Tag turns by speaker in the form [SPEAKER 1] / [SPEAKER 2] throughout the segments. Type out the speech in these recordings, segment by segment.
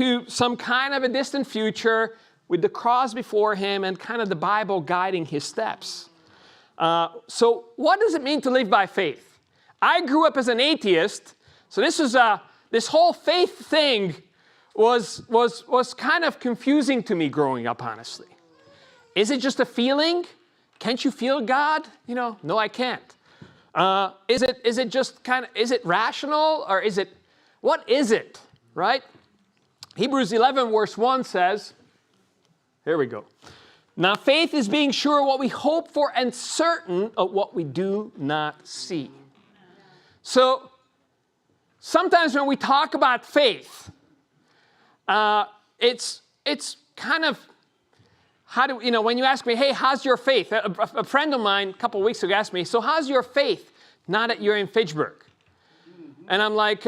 [SPEAKER 1] to some kind of a distant future with the cross before him and kind of the Bible guiding his steps. So what does it mean to live by faith? I grew up as an atheist, so this whole faith thing was kind of confusing to me growing up, honestly. Is it just a feeling? Can't you feel God? No, I can't. Is it just is it rational, or what is it, right? Hebrews 11 verse 1 says, here we go. Now faith is being sure of what we hope for and certain of what we do not see. So sometimes when we talk about faith, it's kind of, when you ask me, hey, how's your faith? A friend of mine a couple of weeks ago asked me, so how's your faith now that you're in Fitchburg? And I'm like,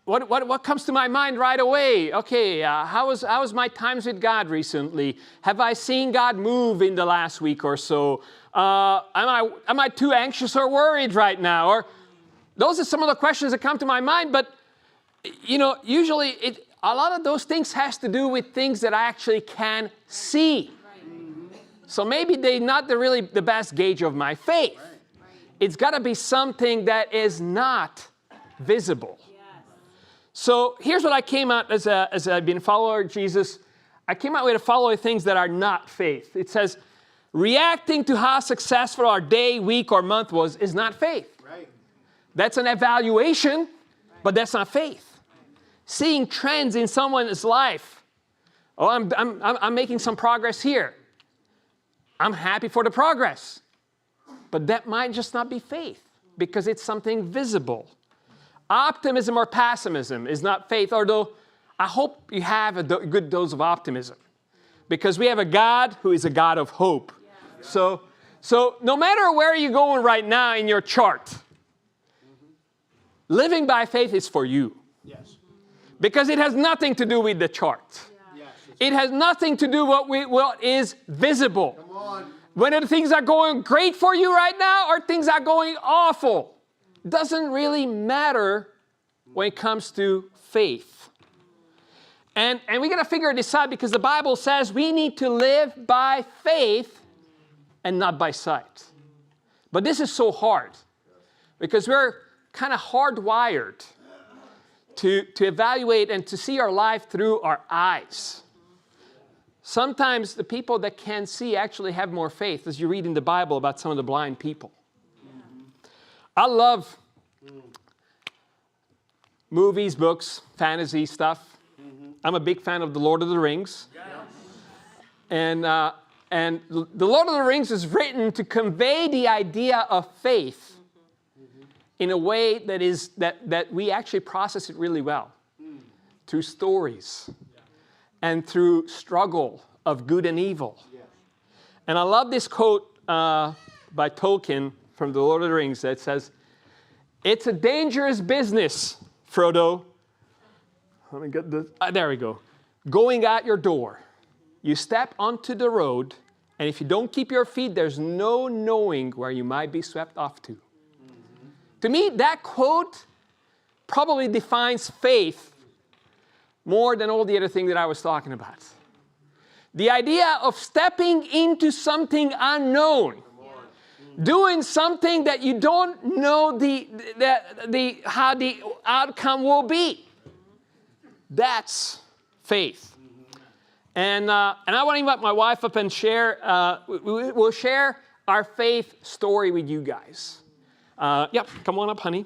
[SPEAKER 1] what comes to my mind right away? Okay, how was my times with God recently? Have I seen God move in the last week or so? Am I too anxious or worried right now? Or those are some of the questions that come to my mind. But usually a lot of those things has to do with things that I actually can see. So maybe they're not really the best gauge of my faith. It's got to be something that is not visible. So here's what I came out as I've been a follower of Jesus. I came out with the following things that are not faith. It says, reacting to how successful our day, week, or month was is not faith. Right. That's an evaluation, but that's not faith. Seeing trends in someone's life. Oh, I'm making some progress here. I'm happy for the progress. But that might just not be faith because it's something visible. Optimism or pessimism is not faith, although I hope you have a good dose of optimism because we have a God who is a God of hope. So no matter where you're going right now in your chart, living by faith is for you. Yes. Because it has nothing to do with the chart. Yeah. It has nothing to do with what is visible. Come on. Whether things are going great for you right now or things are going awful. Doesn't really matter when it comes to faith. And we got to figure this out because the Bible says we need to live by faith and not by sight. But this is so hard because we're kind of hardwired to evaluate and to see our life through our eyes. Sometimes the people that can see actually have more faith, as you read in the Bible about some of the blind people. I love movies, books, fantasy stuff. I'm a big fan of The Lord of the Rings. Yes. And The Lord of the Rings is written to convey the idea of faith in a way that we actually process it really well. Through stories and through struggle of good and evil. And I love this quote by Tolkien from The Lord of the Rings that says, "It's a dangerous business, Frodo." Let me get this. There we go. Going out your door. You step onto the road, and if you don't keep your feet, there's no knowing where you might be swept off to. To me, that quote probably defines faith more than all the other things that I was talking about. The idea of stepping into something unknown. Doing something that you don't know how the outcome will be. That's faith. And I want to invite my wife up and share. We'll share our faith story with you guys. Yep, come on up, honey.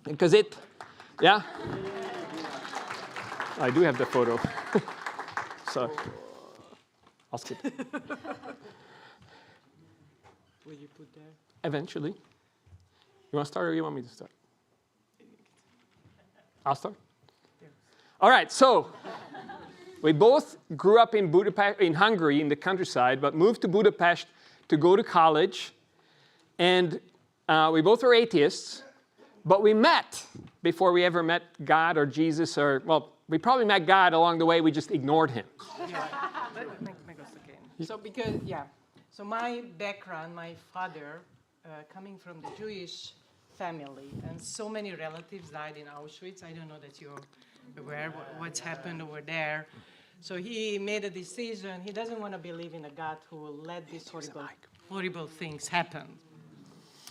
[SPEAKER 1] Because yeah. I do have the photo. So, I'll skip it. Will you put there? Eventually. You want to start or you want me to start? I'll start. Yeah. All right, so we both grew up in Budapest, in Hungary, in the countryside, but moved to Budapest to go to college. And we both were atheists, but we met before we ever met God or Jesus or, well, we probably met God along the way, we just ignored him.
[SPEAKER 2] So my background, my father, coming from the Jewish family, and so many relatives died in Auschwitz. I don't know that you aware what's happened over there. So he made a decision. He doesn't want to believe in a God who will let these horrible things happen.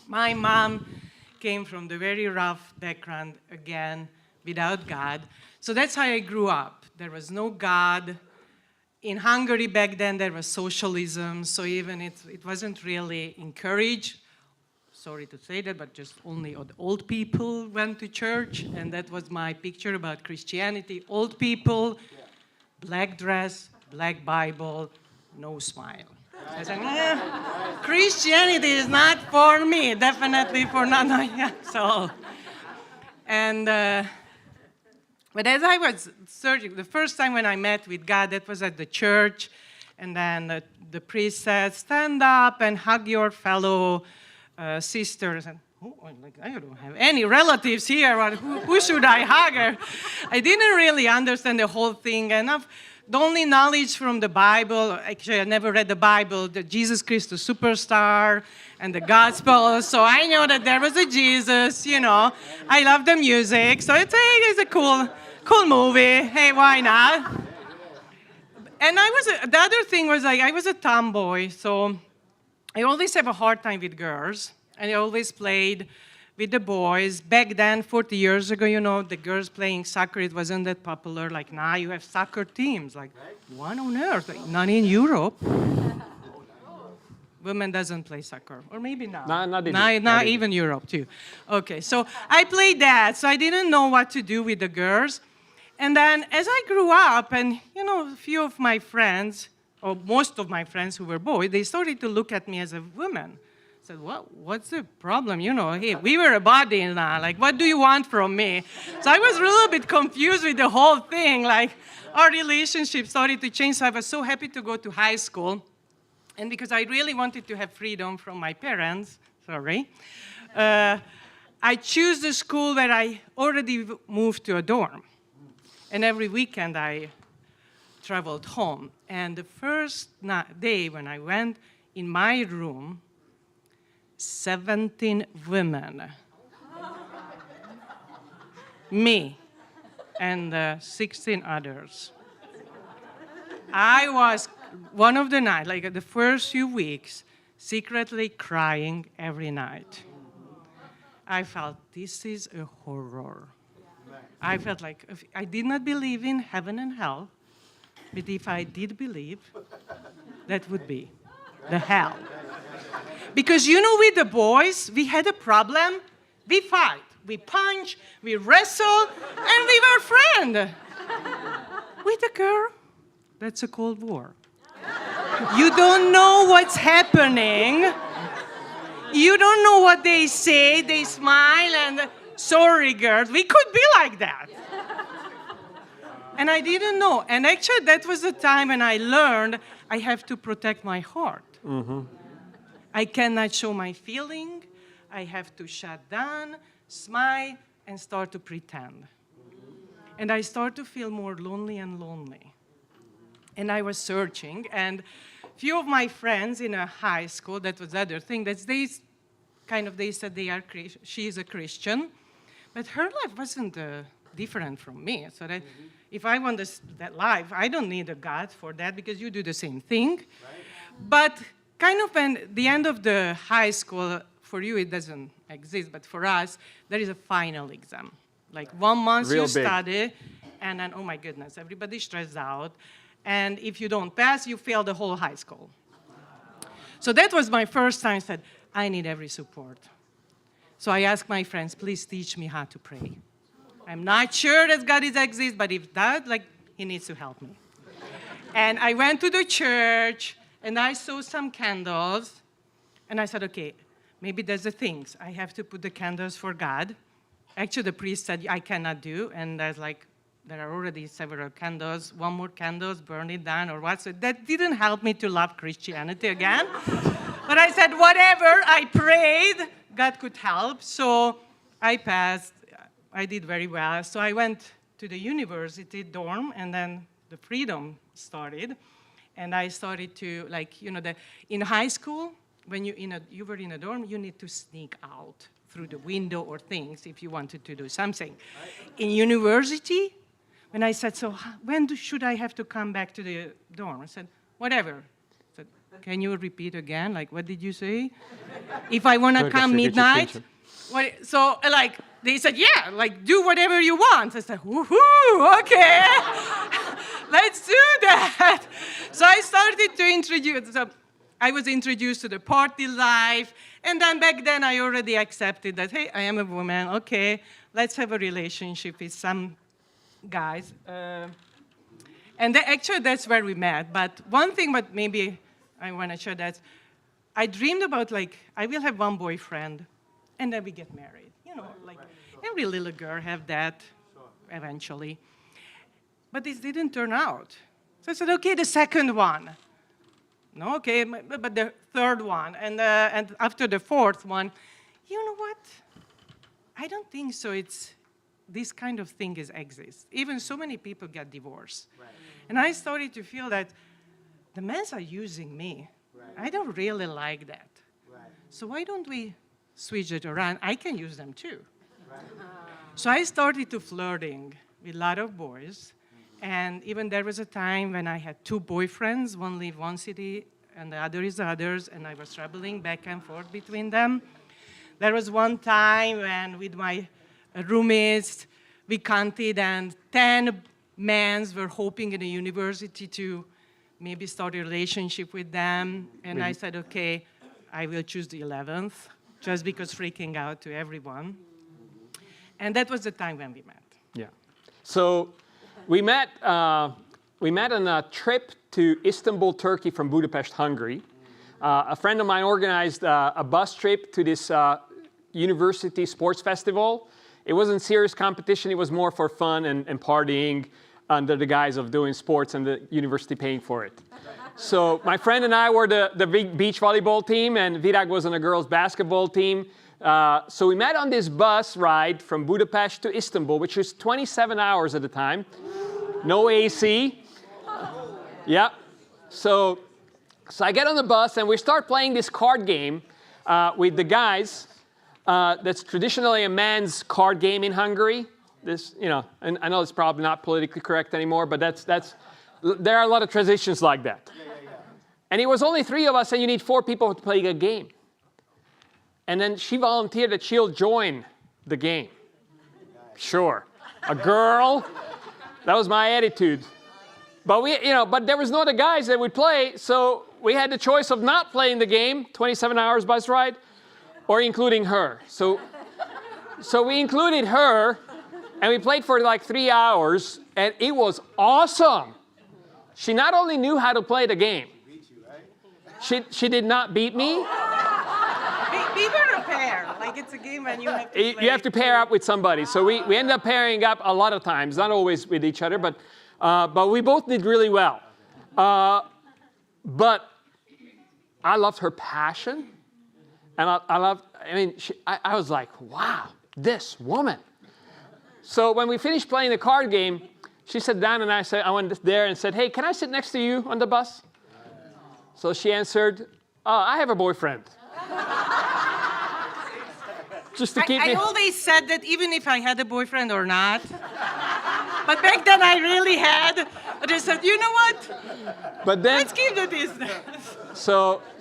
[SPEAKER 2] My mom came from the very rough background, again, without God. So that's how I grew up. There was no God. In Hungary back then, there was socialism, so even it wasn't really encouraged. Sorry to say that, but just only old people went to church, and that was my picture about Christianity. Old people, black dress, black Bible, no smile. I said, Christianity is not for me, definitely for not young soul. And, but as I was searching, the first time when I met with God, that was at the church, and then the priest said, stand up and hug your fellow sisters. And I don't have any relatives here. Who should I hug? I didn't really understand the whole thing enough. The only knowledge from the Bible, actually I never read the Bible, the Jesus Christ, the superstar, and the gospel. So I know that there was a Jesus, you know. I love the music, so it's a cool movie. Hey, why not? And the other thing was I was a tomboy, so I always have a hard time with girls, and I always played with the boys. Back then, 40 years ago, you know, the girls playing soccer, it wasn't that popular. Like now, you have soccer teams. Like, what on earth? Like, not in Europe. Women doesn't play soccer, or maybe now. Not even Europe, too. Okay, so I played that, so I didn't know what to do with the girls. And then as I grew up, and, you know, a few of my friends, or most of my friends who were boys, they started to look at me as a woman. I said, what's the problem? You know, hey, we were a body now. Like, what do you want from me? So I was a little bit confused with the whole thing. Like, our relationship started to change. So I was so happy to go to high school. And because I really wanted to have freedom from my parents, I chose the school where I already moved to a dorm. And every weekend I traveled home. And the first day when I went in my room, 17 women, me, and 16 others. I was one of the night, like the first few weeks, secretly crying every night. I felt this is a horror. I felt like I did not believe in heaven and hell, but if I did believe, that would be the hell. Because, you know, with the boys, we had a problem. We fight, we punch, we wrestle, and we were friends. With a girl, that's a Cold War. You don't know what's happening. You don't know what they say. They smile and, sorry, girls, we could be like that. And I didn't know. And actually, that was the time when I learned I have to protect my heart. Mm-hmm. I cannot show my feeling. I have to shut down, smile, and start to pretend. And I start to feel more lonely and lonely. And I was searching, and a few of my friends in a high school, that was the other thing, that they said she is a Christian, but her life wasn't different from me. So that if I want that life, I don't need a God for that, because you do the same thing. Right. But kind of at the end of the high school, for you it doesn't exist, but for us, there is a final exam. Like 1 month you study, and then, oh my goodness, everybody's stressed out. And if you don't pass, you fail the whole high school. So that was my first time I said, I need every support. So I asked my friends, please teach me how to pray. I'm not sure that God exists, but if that, he needs to help me. And I went to the church, and I saw some candles, and I said, okay, maybe there's the things. I have to put the candles for God. Actually, the priest said, I cannot do, and there's there are already several candles, one more candles, burn it down or what. So that didn't help me to love Christianity again. But I said, whatever, I prayed, God could help. So I passed, I did very well. So I went to the university dorm, and then the freedom started. And I started to, in high school, when you were in a dorm, you need to sneak out through the window or things if you wanted to do something. In university, when I said, so when should I have to come back to the dorm? I said, whatever. I said, can you repeat again? Like, what did you say? If I want to come midnight? So, like, they said, yeah, like, do whatever you want. I said, woohoo, okay. Let's do that. So I started to introduce, so I was introduced to the party life. And then back then, I already accepted that, hey, I am a woman. Okay, let's have a relationship with some guys. And actually, that's where we met. But one thing that maybe I want to share that I dreamed about, like, I will have one boyfriend, and then we get married. You know, like every little girl have that eventually. But this didn't turn out. So I said, okay, the second one. No, okay, but the third one. And after the fourth one, you know what? I don't think so. This kind of thing exists. Even so many people get divorced. Right. And I started to feel that the men are using me. Right. I don't really like that. Right. So why don't we switch it around? I can use them too. Right. So I started to flirting with a lot of boys. And even there was a time when I had two boyfriends, one lived one city and the other is others, and I was traveling back and forth between them. There was one time when with my roommates, we counted, and 10 men were hoping in the university to maybe start a relationship with them. And I said, okay, I will choose the 11th, just because freaking out to everyone. And that was the time when we met.
[SPEAKER 1] Yeah. So we met on a trip to Istanbul, Turkey from Budapest, Hungary. A friend of mine organized a bus trip to this university sports festival. It wasn't serious competition. It was more for fun and partying under the guise of doing sports and the university paying for it. So my friend and I were the big beach volleyball team, and Virag was on a girls' basketball team. So we met on this bus ride from Budapest to Istanbul, which was 27 hours at the time. No AC. Yeah. So I get on the bus, and we start playing this card game with the guys. That's traditionally a man's card game in Hungary. This, you know, and I know it's probably not politically correct anymore, but there are a lot of traditions like that. Yeah. And it was only 3 of us, and you need 4 people to play a game. And then she volunteered that she'll join the game. Sure, a girl. That was my attitude. But but there was no other guys that would play, so we had the choice of not playing the game, 27 hours bus ride, or including her. So we included her, and we played for like 3 hours, and it was awesome. She not only knew how to play the game, she did not beat me.
[SPEAKER 2] We were a pair. Like, it's a game when you have to play.
[SPEAKER 1] You have to pair up with somebody. So we ended up pairing up a lot of times, not always with each other, but we both did really well. But I loved her passion. And I was like, wow, this woman. So when we finished playing the card game, she sat down, and I went there and said, hey, can I sit next to you on the bus? So she answered, oh, I have a boyfriend. Just to keep me.
[SPEAKER 2] I always said that even if I had a boyfriend or not. But back then I really had. But I said, you know what?
[SPEAKER 1] But then,
[SPEAKER 2] let's keep the distance.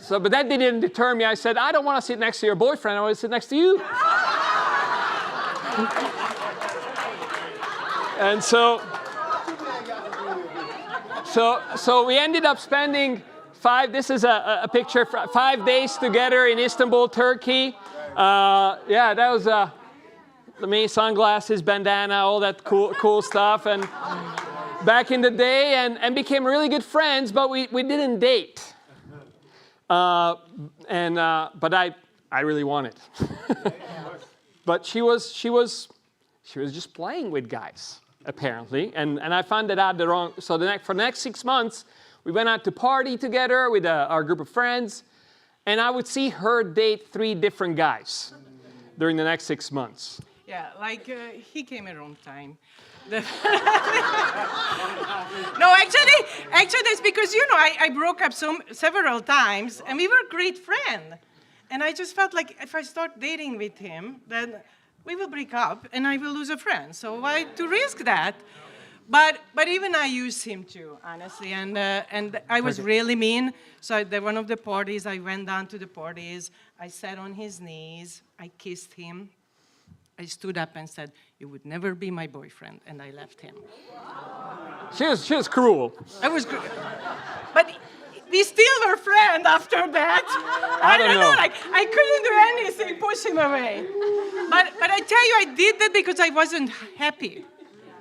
[SPEAKER 1] But that didn't deter me. I said, I don't want to sit next to your boyfriend. I want to sit next to you. And so we ended up spending this is a picture, 5 days together in Istanbul, Turkey. That was me, sunglasses, bandana, all that cool stuff. And back in the day, and became really good friends, but we didn't date. But I really wanted. But she was just playing with guys, apparently, and I found that out for the next 6 months, we went out to party together with our group of friends, and I would see her date 3 different guys during the next 6 months.
[SPEAKER 2] Yeah, like he came at wrong time. No, actually, that's because I broke up several times, and we were great friends. And I just felt like if I start dating with him, then we will break up, and I will lose a friend. So why to risk that? But even I used him too, honestly, and I was really mean. So at one of the parties, I went down to the parties. I sat on his knees. I kissed him. I stood up and said, "You would never be my boyfriend," and I left him.
[SPEAKER 1] She was cruel.
[SPEAKER 2] I was, but we still were friends after that. I don't know. Like I couldn't do anything, push him away. But I tell you, I did that because I wasn't happy.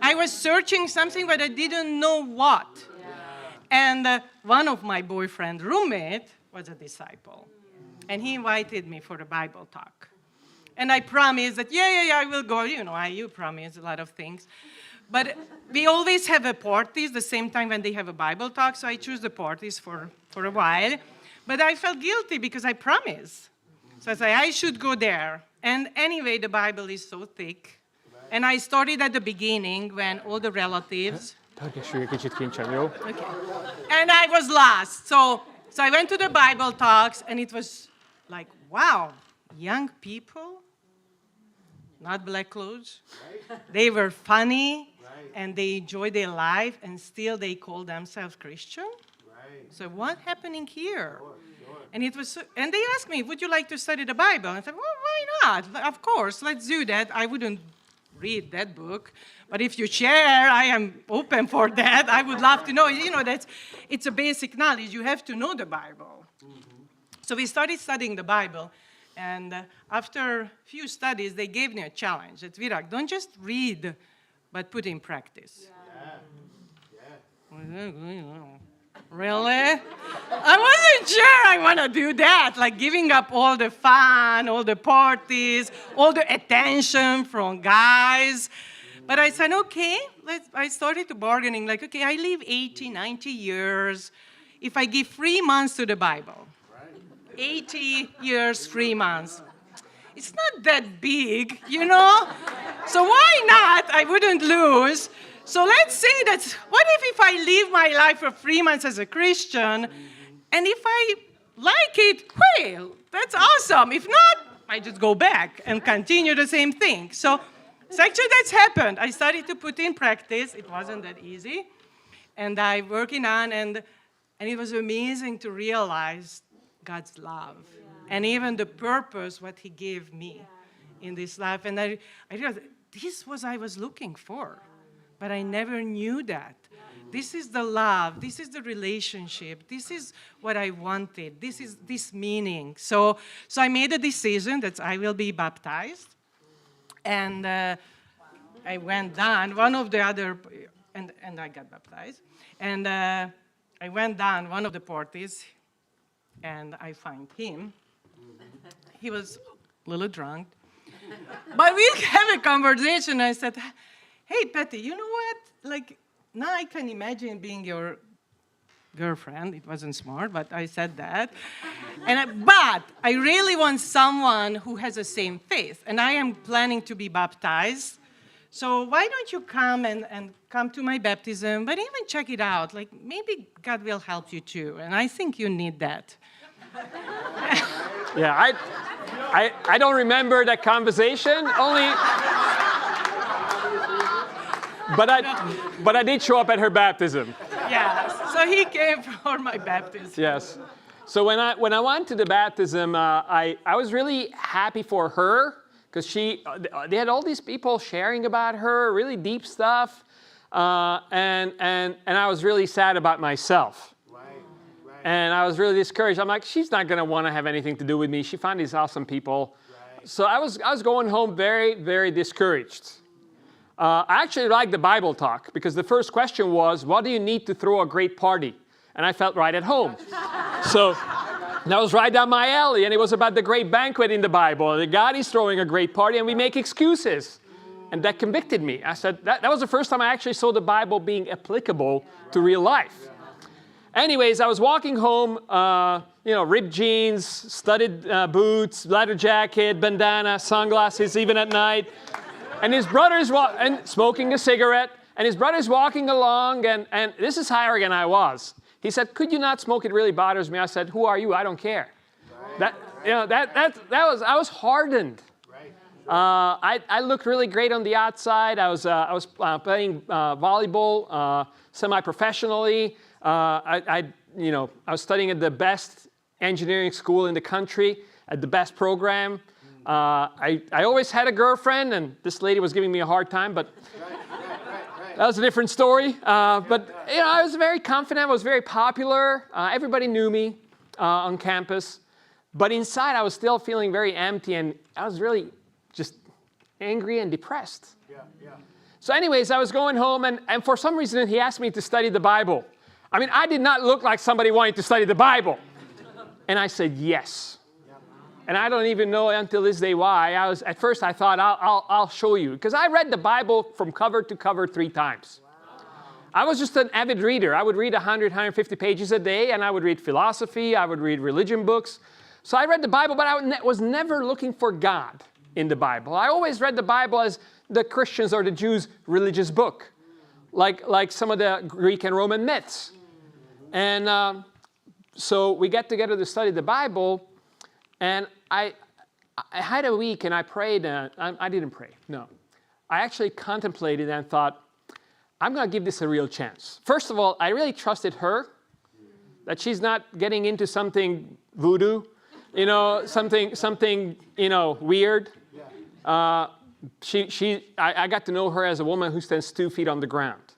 [SPEAKER 2] I was searching something, but I didn't know what. And one of my boyfriend's roommate was a disciple, and he invited me for a Bible talk. And I promised that, yeah, I will go. You promise a lot of things. But we always have parties the same time when they have a Bible talk, so I choose the parties for a while. But I felt guilty because I promised. So I said, I should go there. And anyway, the Bible is so thick. And I started at the beginning when all the relatives... Okay. And I was lost. So I went to the Bible talks, and it was like, wow, young people, not black clothes. They were funny, and they enjoyed their life, and still they call themselves Christian. So what's happening here? And and they asked me, would you like to study the Bible? And I said, well, why not? Of course, let's do that. I wouldn't read that book, but if you share, I am open for that. I would love to know. It's a basic knowledge. You have to know the Bible. So we started studying the Bible, and after a few studies, they gave me a challenge. It's Virag, don't just read, but put in practice. Really? I wasn't sure I want to do that, like giving up all the fun, all the parties, all the attention from guys. But I said, okay, I started to bargaining, like, okay, I live 80, 90 years. If I give 3 months to the Bible, 80 years, 3 months, it's not that big, So why not? I wouldn't lose. So let's say that, what if I live my life for 3 months as a Christian, and if I like it, well, that's awesome. If not, I just go back and continue the same thing. So actually that's happened. I started to put in practice. It wasn't that easy. And I working on, and it was amazing to realize God's love. And even the purpose, what he gave me in this life. And I realized this was I was looking for. But I never knew that. This is the love. This is the relationship. This is what I wanted. This is this meaning. So I made a decision that I will be baptized. And I went down. One of the other, and I got baptized. And I went down one of the parties, and I find him. He was a little drunk. But we have a conversation. I said, hey, Peti, you know what? Like, now I can imagine being your girlfriend. It wasn't smart, but I said that. But I really want someone who has the same faith. And I am planning to be baptized. So why don't you come and come to my baptism, but even check it out. Like, maybe God will help you too. And I think you need that.
[SPEAKER 1] Yeah, I don't remember that conversation, but I did show up at her baptism.
[SPEAKER 2] Yes, so he came for my baptism.
[SPEAKER 1] Yes. So when I went to the baptism, I was really happy for her, because they had all these people sharing about her, really deep stuff, and I was really sad about myself. And I was really discouraged. I'm like, she's not going to want to have anything to do with me. She found these awesome people. Right. So I was going home very, very discouraged. I actually liked the Bible talk, because the first question was, what do you need to throw a great party? And I felt right at home. So that was right down my alley. And it was about the great banquet in the Bible. And God is throwing a great party, and we make excuses. And that convicted me. I said, that was the first time I actually saw the Bible being applicable to real life. Anyways, I was walking home, ripped jeans, studded boots, leather jacket, bandana, sunglasses, even at night. And his brother's and smoking a cigarette. And his brother's walking along, and this is how arrogant I was. He said, could you not smoke? It really bothers me. I said, who are you? I don't care. Right. I was hardened. Right. I looked really great on the outside. I was playing volleyball semi-professionally. I was studying at the best engineering school in the country, at the best program. I always had a girlfriend, and this lady was giving me a hard time, but that was a different story. But I was very confident. I was very popular. Everybody knew me on campus. But inside, I was still feeling very empty, and I was really just angry and depressed. So anyways, I was going home, and for some reason, he asked me to study the Bible. I mean, I did not look like somebody wanting to study the Bible. And I said yes. And I don't even know until this day why. At first, I thought, I'll show you. Because I read the Bible from cover to cover 3 times. I was just an avid reader. I would read 100, 150 pages a day, and I would read philosophy. I would read religion books. So I read the Bible, but I was never looking for God in the Bible. I always read the Bible as the Christians or the Jews' religious book, like some of the Greek and Roman myths. And so we got together to study the Bible, and I had a week, and I prayed. I didn't pray, no. I actually contemplated and thought, I'm going to give this a real chance. First of all, I really trusted her, that she's not getting into something voodoo, something weird. I got to know her as a woman who stands 2 feet on the ground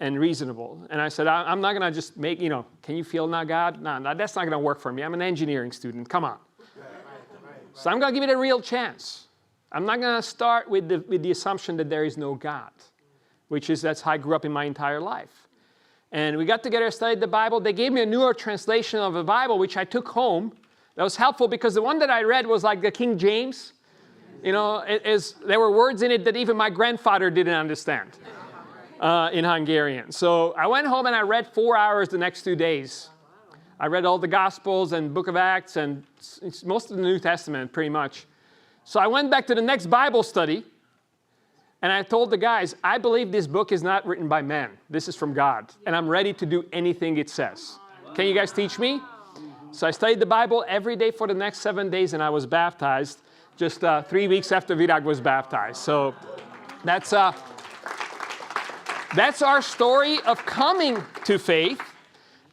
[SPEAKER 1] and reasonable. And I said, I'm not going to just make, can you feel now, God? No, that's not going to work for me. I'm an engineering student. Come on. So I'm going to give it a real chance. I'm not going to start with the assumption that there is no God, that's how I grew up in my entire life. And we got together, studied the Bible. They gave me a newer translation of the Bible, which I took home. That was helpful because the one that I read was like the King James. There were words in it that even my grandfather didn't understand in Hungarian. So I went home and I read 4 hours the next 2 days. I read all the Gospels and Book of Acts and most of the New Testament, pretty much. So I went back to the next Bible study. And I told the guys, I believe this book is not written by man. This is from God. And I'm ready to do anything it says. Can you guys teach me? So I studied the Bible every day for the next 7 days, and I was baptized just 3 weeks after Virag was baptized. So that's our story of coming to faith.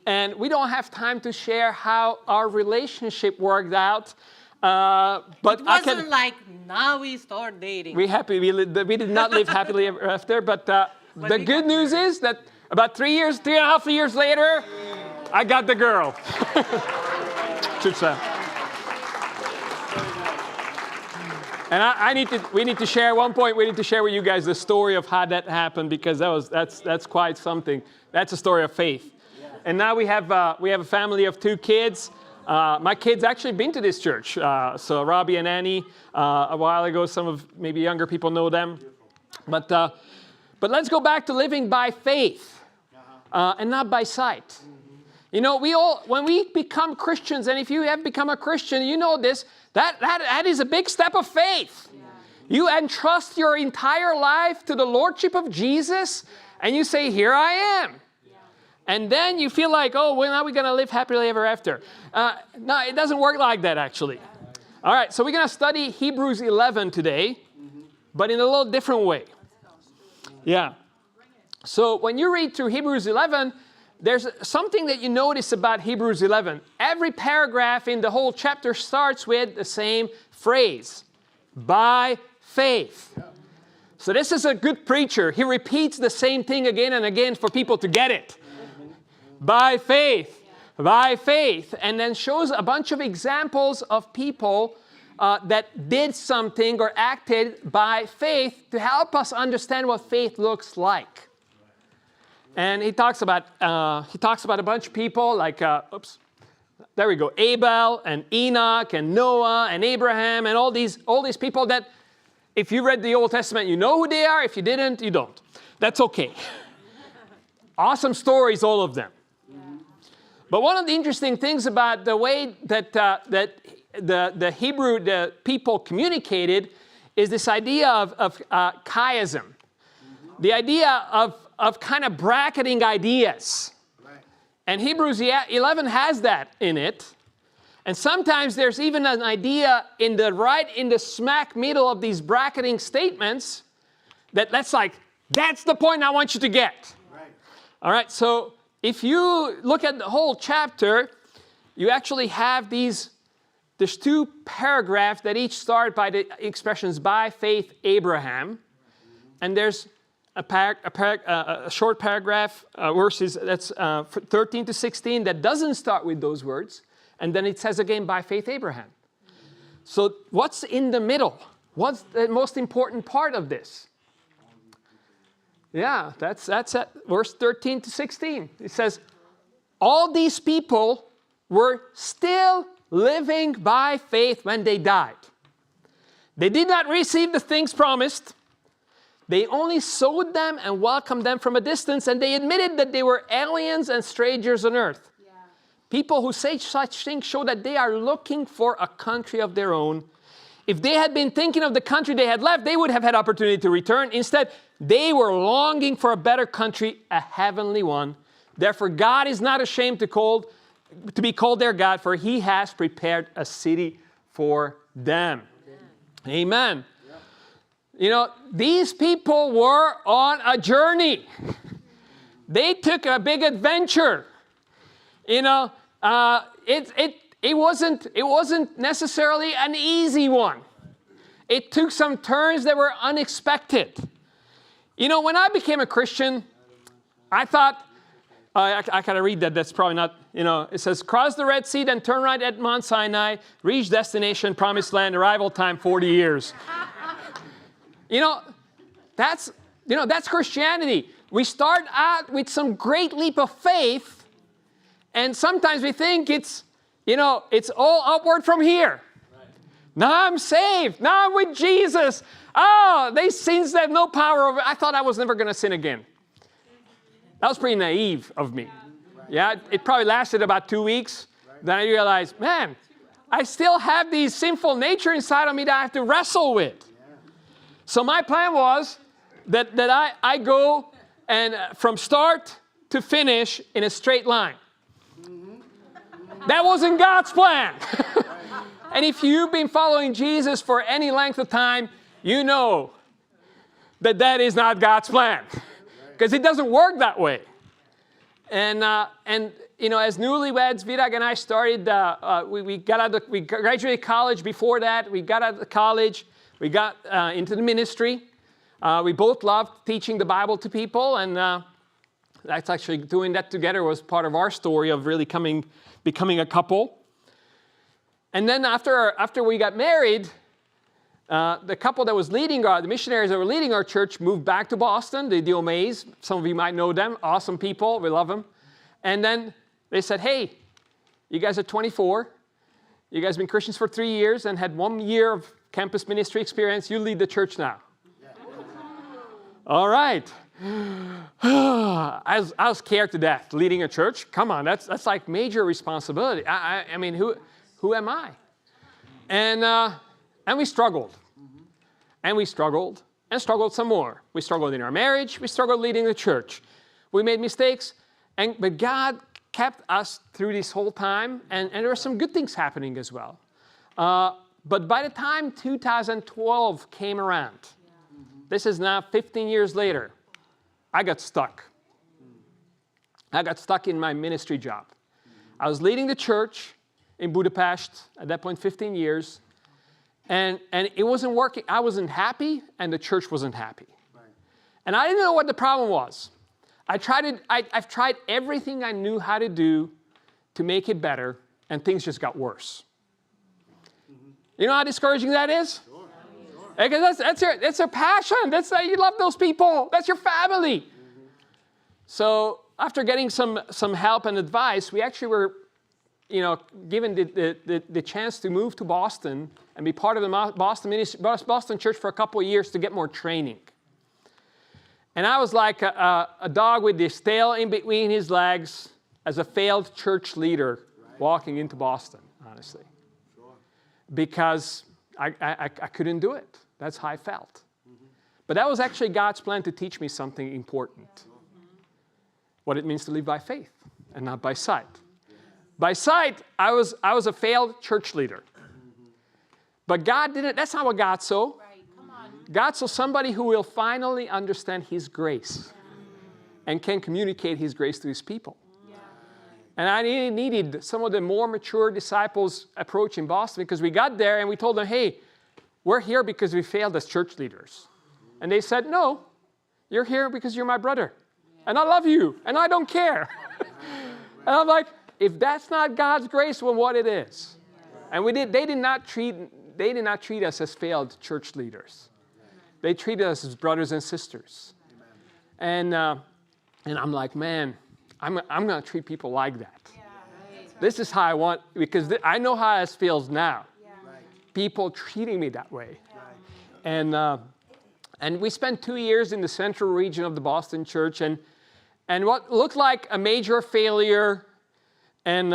[SPEAKER 1] And we don't have time to share how our relationship worked out. But
[SPEAKER 2] it wasn't like now we start dating.
[SPEAKER 1] We did not live happily ever after. But the good news is that about 3.5 years later, I got the girl. And we need to share at one point. We need to share with you guys the story of how that happened, because that's quite something. That's a story of faith. And now we have a family of 2 kids. My kids actually been to this church. So Robbie and Annie, a while ago. Some of maybe younger people know them. But let's go back to living by faith and not by sight. When we become Christians, and if you have become a Christian, you know this, that is a big step of faith. You entrust your entire life to the Lordship of Jesus, and you say, here I am. And then you feel like, oh, well, now we're going to live happily ever after. No, it doesn't work like that, actually. All right, so we're going to study Hebrews 11 today, but in a little different way. Yeah. So when you read through Hebrews 11, there's something that you notice about Hebrews 11. Every paragraph in the whole chapter starts with the same phrase, by faith. So this is a good preacher. He repeats the same thing again and again for people to get it. By faith, by faith, and then shows a bunch of examples of people that did something or acted by faith to help us understand what faith looks like. And he talks about a bunch of people like, there we go, Abel and Enoch and Noah and Abraham and all these people that if you read the Old Testament, you know who they are. If you didn't, you don't. That's okay. Awesome stories, all of them. But one of the interesting things about the way that the people communicated is this idea of chiasm. The idea of kind of bracketing ideas. And Hebrews 11 has that in it. And sometimes there's even an idea in the smack middle of these bracketing statements that's the point I want you to get. Right. All right, so if you look at the whole chapter, you actually have there's 2 paragraphs that each start by the expressions by faith Abraham. And there's a short paragraph, verses that's 13 to 16 that doesn't start with those words. And then it says again, by faith Abraham. So what's in the middle? What's the most important part of this? Yeah, that's at verse 13 to 16. It says, all these people were still living by faith when they died. They did not receive the things promised. They only sowed them and welcomed them from a distance, and they admitted that they were aliens and strangers on earth. Yeah. People who say such things show that they are looking for a country of their own. If they had been thinking of the country they had left, they would have had opportunity to return. Instead, they were longing for a better country, a heavenly one. Therefore, God is not ashamed to be called their God, for he has prepared a city for them. Amen. You know, these people were on a journey. They took a big adventure. You know, it wasn't necessarily an easy one. It took some turns that were unexpected. You know, when I became a Christian, I thought, I gotta read that. That's probably not, you know, it says, cross the Red Sea, then turn right at Mount Sinai, reach destination, promised land, arrival time, 40 years. You know, that's Christianity. We start out with some great leap of faith, and sometimes we think it's all upward from here. Right. Now I'm saved. Now I'm with Jesus. Oh, these sins have no power over. I thought I was never going to sin again. That was pretty naive of me. Yeah, it probably lasted about 2 weeks. Then I realized, man, I still have these sinful nature inside of me that I have to wrestle with. So my plan was that I go and from start to finish in a straight line. That wasn't God's plan. And if you've been following Jesus for any length of time, you know that is not God's plan. Because it doesn't work that way. And you know, as newlyweds, Virag and I started, we graduated college before that. We got out of college. We got into the ministry. We both loved teaching the Bible to people, and that's actually doing that together was part of our story of really becoming a couple. And then after we got married, the couple that was the missionaries that were leading our church moved back to Boston, the O'Mays. Some of you might know them, awesome people, we love them. And then they said, hey, you guys are 24. You guys have been Christians for 3 years and had 1 year of campus ministry experience. You lead the church now. Yeah. All right. I was scared to death leading a church. Come on, that's like major responsibility. I mean, who am I? And we struggled. And we struggled and struggled some more. We struggled in our marriage. We struggled leading the church. We made mistakes. But God kept us through this whole time. And there were some good things happening as well. But by the time 2012 came around, this is now 15 years later, I got stuck. I got stuck in my ministry job. I was leading the church in Budapest, at that point 15 years, and it wasn't working. I wasn't happy, and the church wasn't happy. Right. And I didn't know what the problem was. I've tried everything I knew how to do to make it better, and things just got worse. You know how discouraging that is? Sure. Because that's your passion. That's you love those people. That's your family. So after getting some help and advice, we actually were, given the chance to move to Boston and be part of the Boston church for a couple of years to get more training. And I was like a dog with his tail in between his legs as a failed church leader walking into Boston, honestly. Because I couldn't do it. That's how I felt. But that was actually God's plan to teach me something important. What it means to live by faith and not by sight. By sight, I was a failed church leader. But God didn't, that's not what God saw.
[SPEAKER 3] Right, come on.
[SPEAKER 1] God saw somebody who will finally understand His grace and can communicate His grace to His people.
[SPEAKER 3] Yeah.
[SPEAKER 1] And I needed some of the more mature disciples' approach in Boston, because we got there and we told them, hey, we're here because we failed as church leaders. And they said, no, you're here because you're my brother. And I love you, and I don't care. And I'm like, if that's not God's grace, well, what it is? And they did not treat us as failed church leaders. They treated us as brothers and sisters. And I'm like, man, I'm going to treat people like that.
[SPEAKER 3] Yeah, right.
[SPEAKER 1] This is how I want, because I know how it feels now.
[SPEAKER 3] Yeah.
[SPEAKER 1] People treating me that way. And we spent 2 years in the central region of the Boston church, and what looked like a major failure and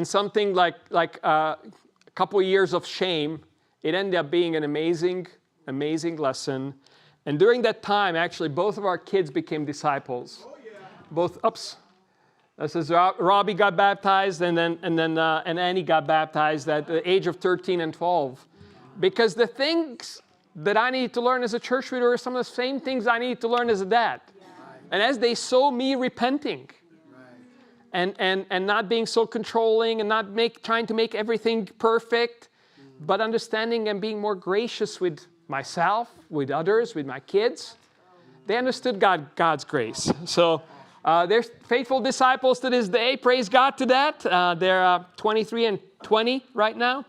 [SPEAKER 1] something like a couple of years of shame, it ended up being an amazing lesson. And during that time, actually, both of our kids became disciples. Oh, yeah. This is Robbie got baptized, and Annie got baptized at the age of 13 and 12. Because the things that I needed to learn as a church leader are some of the same things I needed to learn as a dad. Yeah. And as they saw me repenting, and not being so controlling and not trying to make everything perfect, but understanding and being more gracious with myself, with others, with my kids, they understood God's grace. So they're faithful disciples to this day. Praise God to that. They're 23 and 20 right now.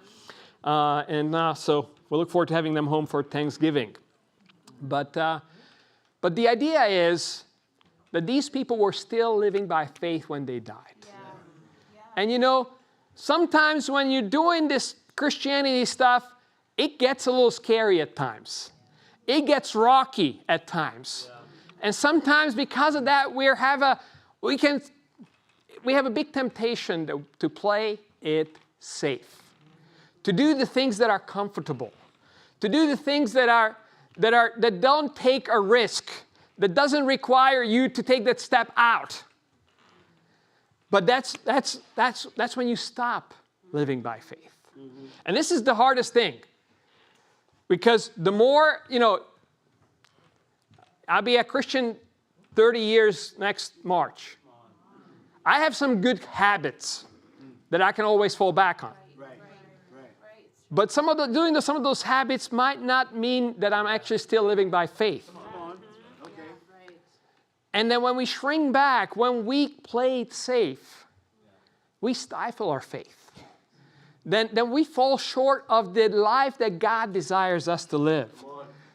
[SPEAKER 1] So we'll look forward to having them home for Thanksgiving. But the idea is that these people were still living by faith when they died.
[SPEAKER 3] Yeah. Yeah.
[SPEAKER 1] And you know, sometimes when you're doing this Christianity stuff, it gets a little scary at times. It gets rocky at times. Yeah. And sometimes because of that, we have a big temptation to play it safe. To do the things that are comfortable. To do the things that don't take a risk. That doesn't require you to take that step out. But that's when you stop living by faith. Mm-hmm. And this is the hardest thing. Because the more, I'll be a Christian 30 years next March. I have some good habits that I can always fall back on.
[SPEAKER 3] Right.
[SPEAKER 1] But some of those habits might not mean that I'm actually still living by faith. And then when we shrink back, when we play it safe, we stifle our faith. Then we fall short of the life that God desires us to live.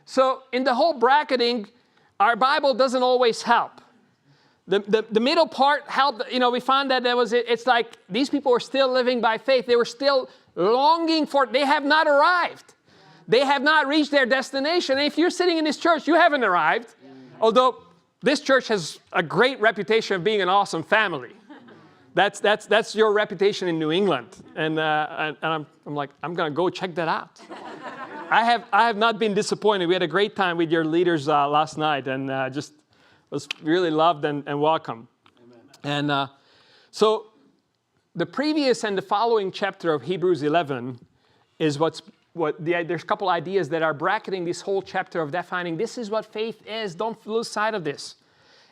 [SPEAKER 1] So in the whole bracketing, our Bible doesn't always help. The middle part helped. We found that it's like these people were still living by faith. They were still longing for it. They have not arrived. They have not reached their destination. And if you're sitting in this church, you haven't arrived. Although this church has a great reputation of being an awesome family. That's your reputation in New England. And I'm like, I'm going to go check that out. I have not been disappointed. We had a great time with your leaders last night, and just was really loved and welcome. Amen. And so the previous and the following chapter of Hebrews 11 is there's a couple ideas that are bracketing this whole chapter of defining this is what faith is. Don't lose sight of this.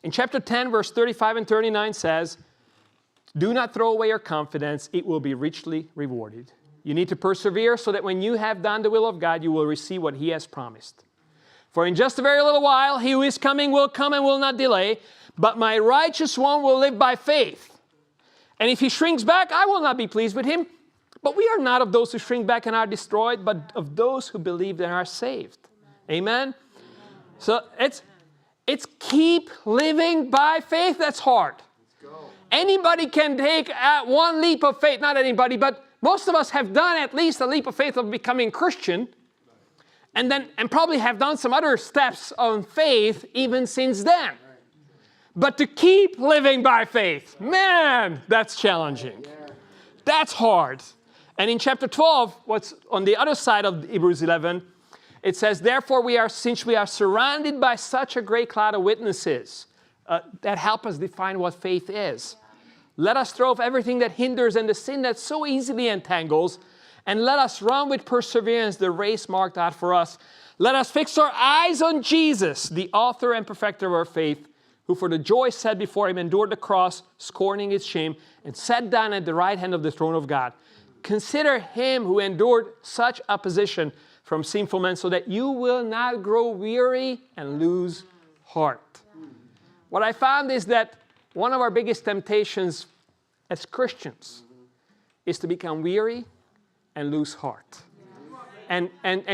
[SPEAKER 1] In chapter 10, verse 35 and 39 says, do not throw away your confidence. It will be richly rewarded. You need to persevere so that when you have done the will of God, you will receive what He has promised. For in just a very little while, He who is coming will come and will not delay. But my righteous one will live by faith. And if he shrinks back, I will not be pleased with him. But we are not of those who shrink back and are destroyed, but of those who believe and are saved. Amen? So it's keep living by faith. That's hard. Anybody can take one leap of faith. Not anybody, but most of us have done at least a leap of faith of becoming Christian. And probably have done some other steps on faith even since then. But to keep living by faith, man, that's challenging. That's hard. And in chapter 12, what's on the other side of Hebrews 11, it says, therefore, since we are surrounded by such a great cloud of witnesses that help us define what faith is, Let us throw off everything that hinders and the sin that so easily entangles, and let us run with perseverance the race marked out for us. Let us fix our eyes on Jesus, the author and perfecter of our faith, who for the joy set before him endured the cross, scorning its shame, and sat down at the right hand of the throne of God. Consider him who endured such opposition from sinful men, so that you will not grow weary and lose heart. What I found is that one of our biggest temptations as Christians is to become weary and lose heart. And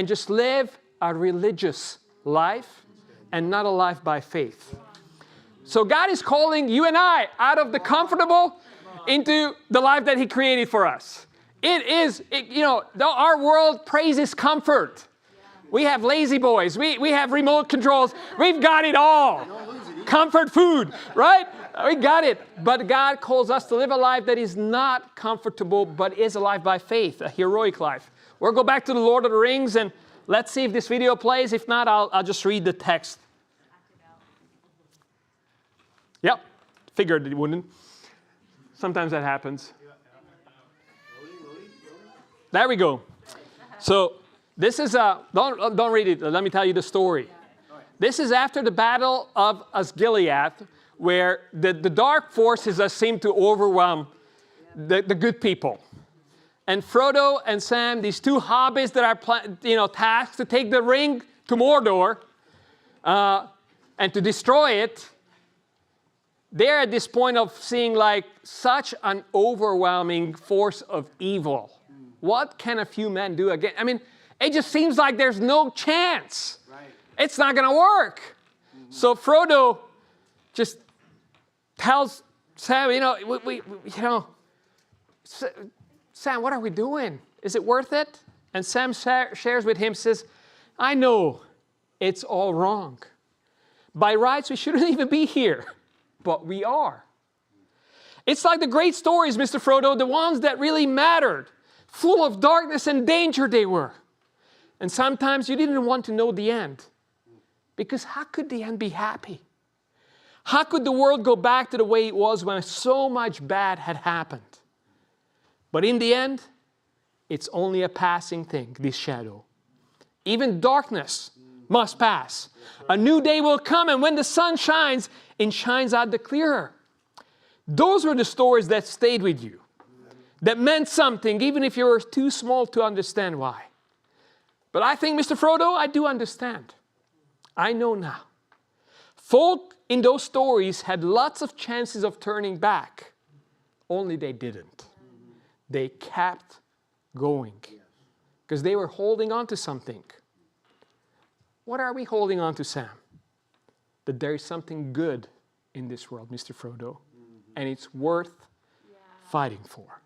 [SPEAKER 1] just live a religious life and not a life by faith. So God is calling you and I out of the comfortable into the life that he created for us. Our world praises comfort. We have lazy boys. We have remote controls. We've got it all. Comfort food, right? We got it. But God calls us to live a life that is not comfortable, but is a life by faith, a heroic life. We'll go back to the Lord of the Rings, and let's see if this video plays. If not, I'll just read the text. Yep, figured it wouldn't. Sometimes that happens. There we go. So this is don't read it. Let me tell you the story. This is after the battle of Osgiliath, where the dark forces seem to overwhelm the good people. And Frodo and Sam, these two hobbits that are tasked to take the ring to Mordor and to destroy it, they're at this point of seeing like such an overwhelming force of evil. What can a few men do again? I mean, it just seems like there's no chance. Right. It's not going to work. Mm-hmm. So Frodo just tells Sam, Sam, what are we doing? Is it worth it? And Sam shares with him, says, I know it's all wrong. By rights, we shouldn't even be here, but we are. It's like the great stories, Mr. Frodo, the ones that really mattered. Full of darkness and danger they were. And sometimes you didn't want to know the end. Because how could the end be happy? How could the world go back to the way it was when so much bad had happened? But in the end, it's only a passing thing, this shadow. Even darkness must pass. A new day will come, and when the sun shines, it shines out the clearer. Those were the stories that stayed with you. That meant something, even if you were too small to understand why. But I think, Mr. Frodo, I do understand. I know now. Folk in those stories had lots of chances of turning back, only they didn't. They kept going because they were holding on to something. What are we holding on to, Sam? That there is something good in this world, Mr. Frodo, and it's worth fighting for.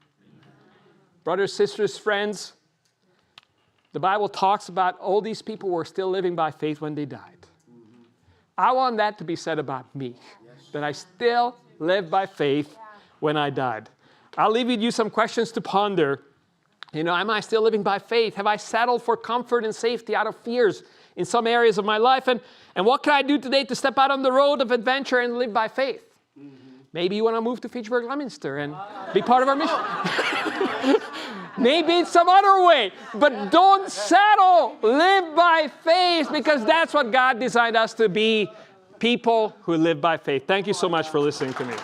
[SPEAKER 1] Brothers, sisters, friends, the Bible talks about all these people who were still living by faith when they died. I want that to be said about me, that I still live by faith when I died. I'll leave with you some questions to ponder. Am I still living by faith? Have I settled for comfort and safety out of fears in some areas of my life? And what can I do today to step out on the road of adventure and live by faith? Maybe you want to move to Fitchburg, Leominster and be part of our mission. Maybe it's some other way, but don't settle. Live by faith, because that's what God designed us to be, people who live by faith. Thank you so much for listening to me.